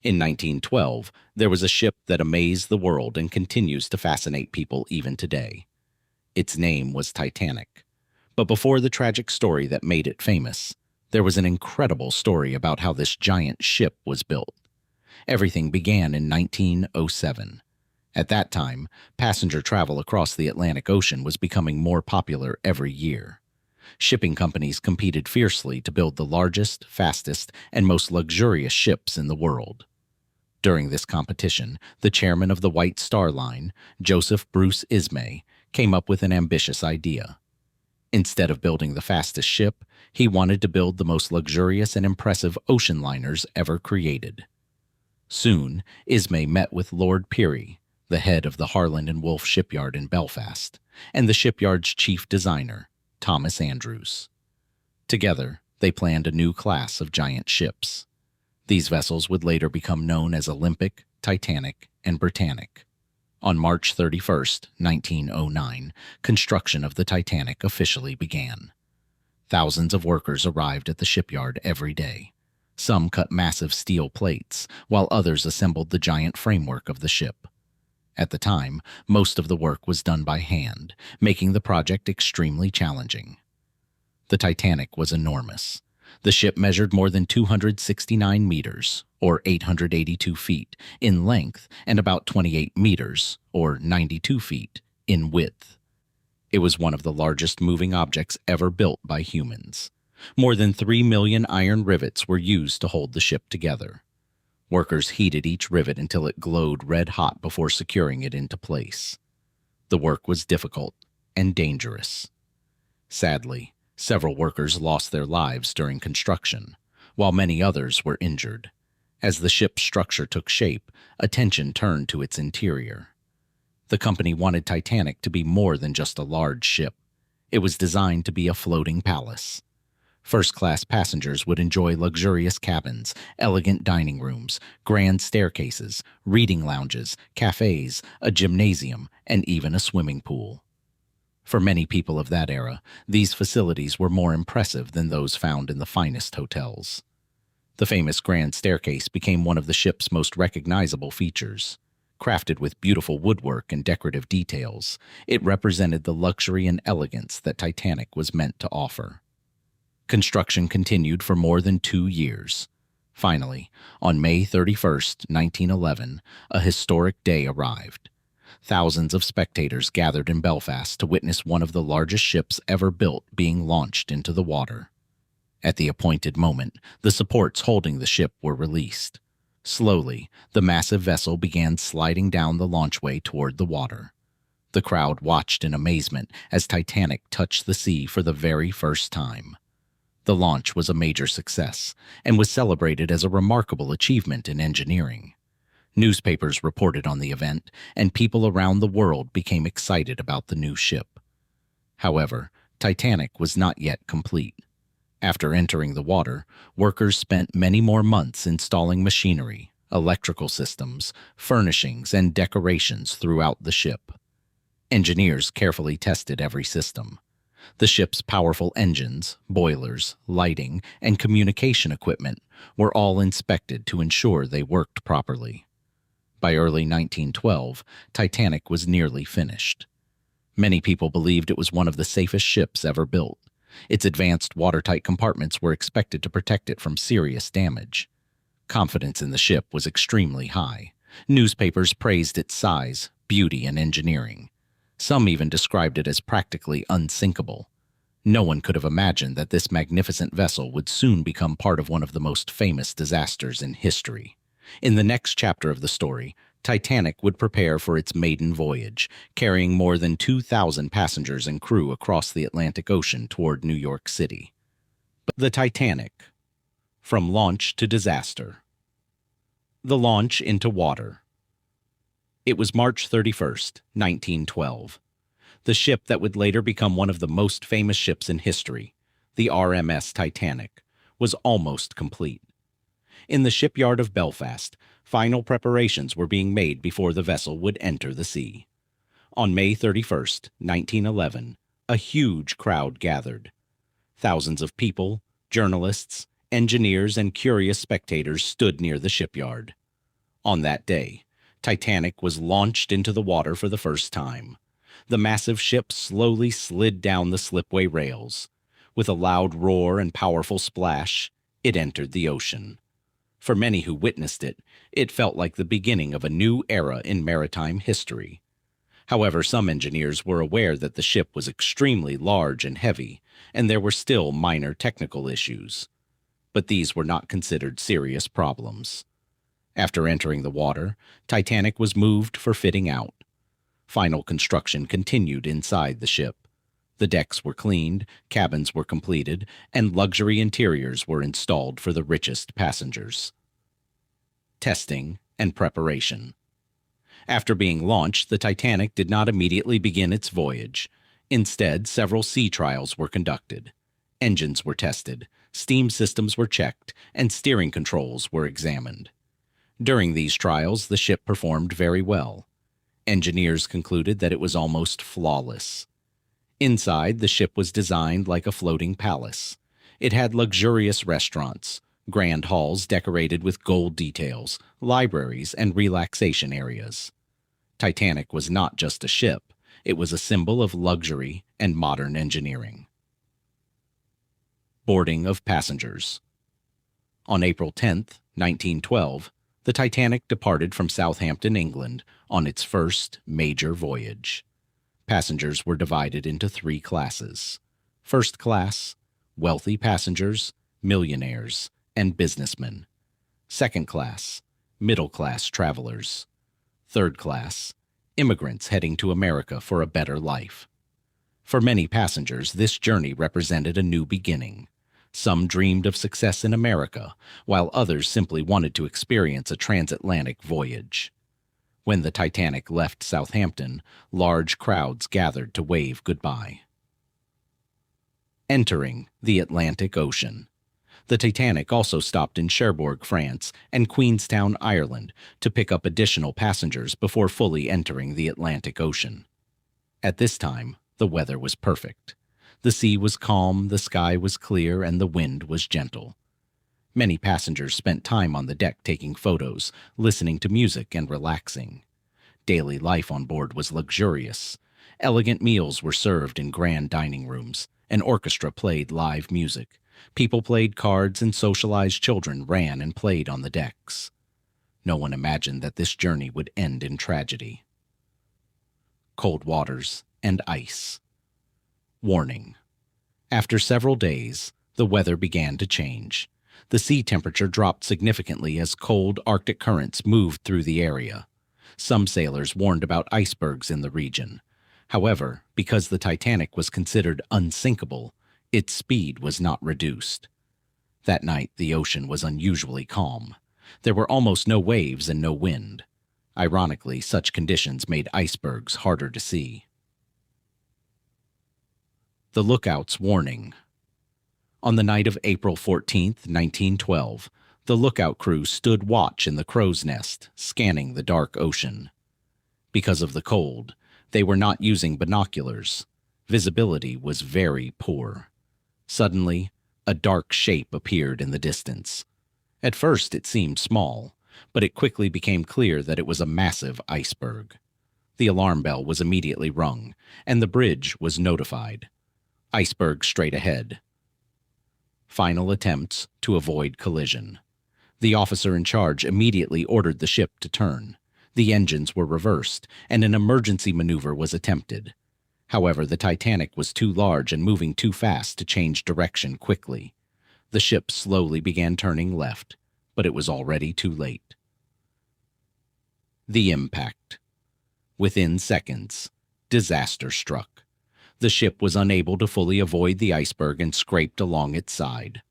In 1912, there was a ship that amazed the world and continues to fascinate people even today. Its name was Titanic. But before the tragic story that made it famous, there was an incredible story about how this giant ship was built. Everything began in 1907. At that time, passenger travel across the Atlantic Ocean was becoming more popular every year. Shipping companies competed fiercely to build the largest, fastest, and most luxurious ships in the world. During this competition, the chairman of the White Star Line, Joseph Bruce Ismay, came up with an ambitious idea. Instead of building the fastest ship, he wanted to build the most luxurious and impressive ocean liners ever created. Soon, Ismay met with Lord Peary, the head of the Harland and Wolff shipyard in Belfast, and the shipyard's chief designer, Thomas Andrews. Together, they planned a new class of giant ships. These vessels would later become known as Olympic, Titanic, and Britannic. On March 31st, 1909, construction of the Titanic officially began. Thousands of workers arrived at the shipyard every day. Some cut massive steel plates, while others assembled the giant framework of the ship. At the time, most of the work was done by hand, making the project extremely challenging. The Titanic was enormous. The ship measured more than 269 meters, or 882 feet, in length and about 28 meters, or 92 feet, in width. It was one of the largest moving objects ever built by humans. More than 3 million iron rivets were used to hold the ship together. Workers heated each rivet until it glowed red hot before securing it into place. The work was difficult and dangerous. Sadly, several workers lost their lives during construction, while many others were injured. As the ship's structure took shape, attention turned to its interior. The company wanted Titanic to be more than just a large ship. It was designed to be a floating palace. First-class passengers would enjoy luxurious cabins, elegant dining rooms, grand staircases, reading lounges, cafes, a gymnasium, and even a swimming pool. For many people of that era, these facilities were more impressive than those found in the finest hotels. The famous grand staircase became one of the ship's most recognizable features. Crafted with beautiful woodwork and decorative details, it represented the luxury and elegance that Titanic was meant to offer. Construction continued for more than 2 years. Finally, on May 31st, 1911, a historic day arrived. Thousands of spectators gathered in Belfast to witness one of the largest ships ever built being launched into the water. At the appointed moment, the supports holding the ship were released. Slowly, the massive vessel began sliding down the launchway toward the water. The crowd watched in amazement as Titanic touched the sea for the very first time. The launch was a major success and was celebrated as a remarkable achievement in engineering. Newspapers reported on the event, and people around the world became excited about the new ship. However, Titanic was not yet complete. After entering the water, workers spent many more months installing machinery, electrical systems, furnishings, and decorations throughout the ship. Engineers carefully tested every system. The ship's powerful engines, boilers, lighting, and communication equipment were all inspected to ensure they worked properly. By early 1912, Titanic was nearly finished. Many people believed it was one of the safest ships ever built. Its advanced watertight compartments were expected to protect it from serious damage. Confidence in the ship was extremely high. Newspapers praised its size, beauty, and engineering. Some even described it as practically unsinkable. No one could have imagined that this magnificent vessel would soon become part of one of the most famous disasters in history. In the next chapter of the story, Titanic would prepare for its maiden voyage, carrying more than 2,000 passengers and crew across the Atlantic Ocean toward New York City. The Titanic. From launch to disaster. The launch into water. It was March 31st, 1912. The ship that would later become one of the most famous ships in history, the RMS Titanic, was almost complete. In the shipyard of Belfast, final preparations were being made before the vessel would enter the sea. On May 31st, 1911, a huge crowd gathered. Thousands of people, journalists, engineers, and curious spectators stood near the shipyard. On that day, Titanic was launched into the water for the first time. The massive ship slowly slid down the slipway rails. With a loud roar and powerful splash, it entered the ocean. For many who witnessed it, it felt like the beginning of a new era in maritime history. However, some engineers were aware that the ship was extremely large and heavy, and there were still minor technical issues. But these were not considered serious problems. After entering the water, Titanic was moved for fitting out. Final construction continued inside the ship. The decks were cleaned, cabins were completed, and luxury interiors were installed for the richest passengers. Testing and preparation. After being launched, the Titanic did not immediately begin its voyage. Instead, several sea trials were conducted. Engines were tested, steam systems were checked, and steering controls were examined. During these trials, the ship performed very well. Engineers concluded that it was almost flawless. Inside, the ship was designed like a floating palace. It had luxurious restaurants, grand halls decorated with gold details, libraries, and relaxation areas. Titanic was not just a ship, it was a symbol of luxury and modern engineering. Boarding of passengers. On April 10, 1912, the Titanic departed from Southampton, England, on its first major voyage. Passengers were divided into 3 classes. First class, wealthy passengers, millionaires, and businessmen. Second class, middle-class travelers. Third class, immigrants heading to America for a better life. For many passengers, this journey represented a new beginning. Some dreamed of success in America, while others simply wanted to experience a transatlantic voyage. When the Titanic left Southampton, large crowds gathered to wave goodbye. Entering the Atlantic Ocean. The Titanic also stopped in Cherbourg, France, and Queenstown, Ireland, to pick up additional passengers before fully entering the Atlantic Ocean. At this time, the weather was perfect. The sea was calm, the sky was clear, and the wind was gentle. Many passengers spent time on the deck taking photos, listening to music, and relaxing. Daily life on board was luxurious. Elegant meals were served in grand dining rooms. An orchestra played live music. People played cards, and socialized children ran and played on the decks. No one imagined that this journey would end in tragedy. Cold waters and ice. Warning. After several days, the weather began to change. The sea temperature dropped significantly as cold Arctic currents moved through the area. Some sailors warned about icebergs in the region. However, because the Titanic was considered unsinkable, its speed was not reduced. That night, the ocean was unusually calm. There were almost no waves and no wind. Ironically, such conditions made icebergs harder to see. The Lookout's warning. On the night of April 14, 1912, the lookout crew stood watch in the crow's nest, scanning the dark ocean. Because of the cold, they were not using binoculars. Visibility was very poor. Suddenly, a dark shape appeared in the distance. At first, it seemed small, but it quickly became clear that it was a massive iceberg. The alarm bell was immediately rung, and the bridge was notified. Iceberg straight ahead. Final attempts to avoid collision. The officer in charge immediately ordered the ship to turn. The engines were reversed, and an emergency maneuver was attempted. However, the Titanic was too large and moving too fast to change direction quickly. The ship slowly began turning left, but it was already too late. The impact. Within seconds, disaster struck. The ship was unable to fully avoid the iceberg and scraped along its side.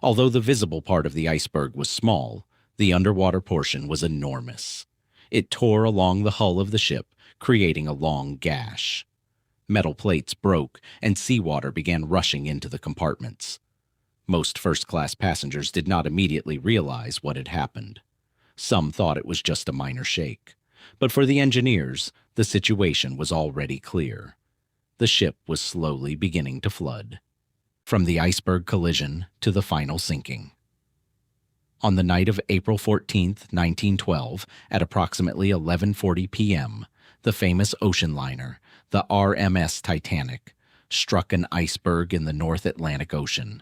Although the visible part of the iceberg was small, the underwater portion was enormous. It tore along the hull of the ship, creating a long gash. Metal plates broke, and seawater began rushing into the compartments. Most first-class passengers did not immediately realize what had happened. Some thought it was just a minor shake. But for the engineers, the situation was already clear. The ship was slowly beginning to flood. From the iceberg collision to the final sinking. On the night of April 14, 1912, at approximately 11:40 p.m., the famous ocean liner, the RMS Titanic, struck an iceberg in the North Atlantic Ocean.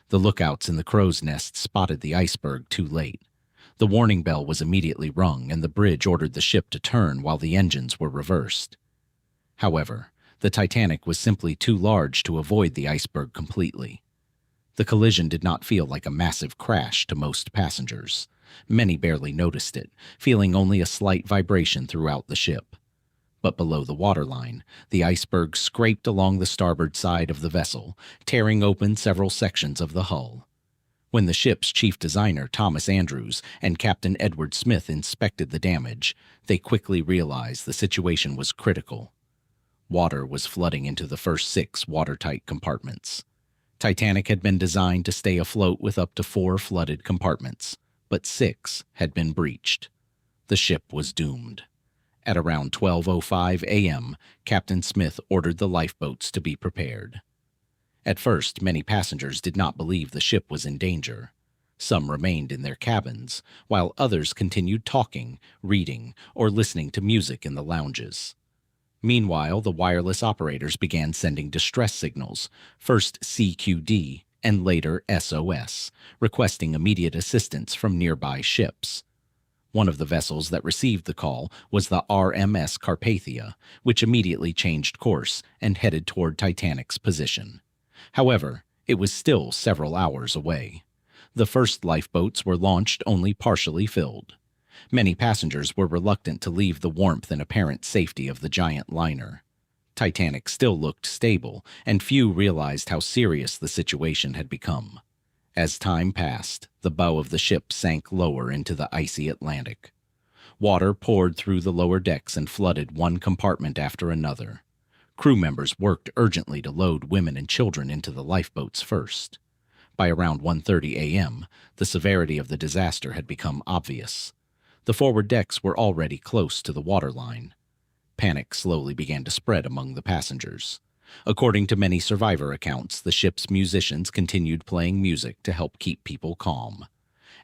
The lookouts in the crow's nest spotted the iceberg too late. The warning bell was immediately rung, and the bridge ordered the ship to turn while the engines were reversed. However, the Titanic was simply too large to avoid the iceberg completely. The collision did not feel like a massive crash to most passengers. Many barely noticed it, feeling only a slight vibration throughout the ship. But below the waterline, the iceberg scraped along the starboard side of the vessel, tearing open several sections of the hull. When the ship's chief designer, Thomas Andrews, and Captain Edward Smith inspected the damage, they quickly realized the situation was critical. Water was flooding into the first 6 watertight compartments. Titanic had been designed to stay afloat with up to 4 flooded compartments, but 6 had been breached. The ship was doomed. At around 12:05 a.m., Captain Smith ordered the lifeboats to be prepared. At first, many passengers did not believe the ship was in danger. Some remained in their cabins, while others continued talking, reading, or listening to music in the lounges. Meanwhile, the wireless operators began sending distress signals, first CQD and later SOS, requesting immediate assistance from nearby ships. One of the vessels that received the call was the RMS Carpathia, which immediately changed course and headed toward Titanic's position. However, it was still several hours away. The first lifeboats were launched only partially filled. Many passengers were reluctant to leave the warmth and apparent safety of the giant liner. Titanic still looked stable, and few realized how serious the situation had become. As time passed, the bow of the ship sank lower into the icy Atlantic. Water poured through the lower decks and flooded one compartment after another. Crew members worked urgently to load women and children into the lifeboats first. By around 1:30 a.m., the severity of the disaster had become obvious. The forward decks were already close to the waterline. Panic slowly began to spread among the passengers. According to many survivor accounts, the ship's musicians continued playing music to help keep people calm.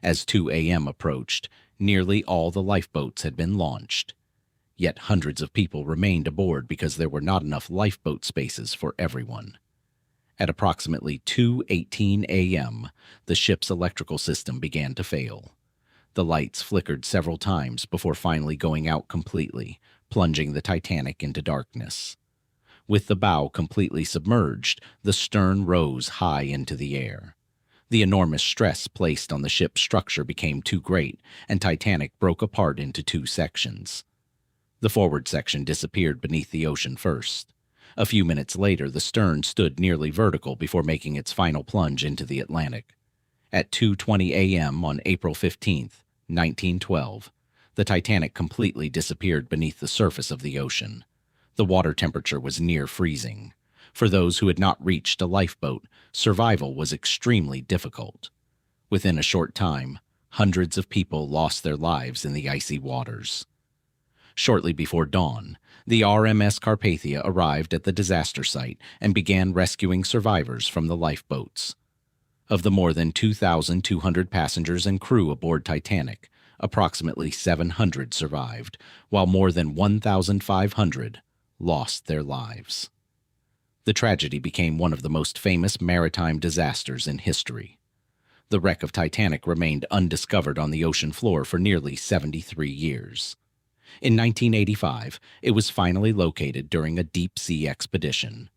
As 2 a.m. approached, nearly all the lifeboats had been launched. Yet hundreds of people remained aboard because there were not enough lifeboat spaces for everyone. At approximately 2:18 a.m., the ship's electrical system began to fail. The lights flickered several times before finally going out completely, plunging the Titanic into darkness. With the bow completely submerged, the stern rose high into the air. The enormous stress placed on the ship's structure became too great, and Titanic broke apart into 2 sections. The forward section disappeared beneath the ocean first. A few minutes later, the stern stood nearly vertical before making its final plunge into the Atlantic. At 2:20 a.m. on April 15, 1912, the Titanic completely disappeared beneath the surface of the ocean. The water temperature was near freezing. For those who had not reached a lifeboat, survival was extremely difficult. Within a short time, hundreds of people lost their lives in the icy waters. Shortly before dawn, the RMS Carpathia arrived at the disaster site and began rescuing survivors from the lifeboats. Of the more than 2,200 passengers and crew aboard Titanic, approximately 700 survived, while more than 1,500 lost their lives. The tragedy became one of the most famous maritime disasters in history. The wreck of Titanic remained undiscovered on the ocean floor for nearly 73 years. In 1985, it was finally located during a deep-sea expedition.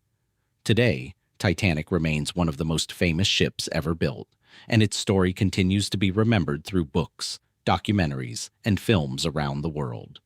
Today, Titanic remains one of the most famous ships ever built, and its story continues to be remembered through books, documentaries, and films around the world.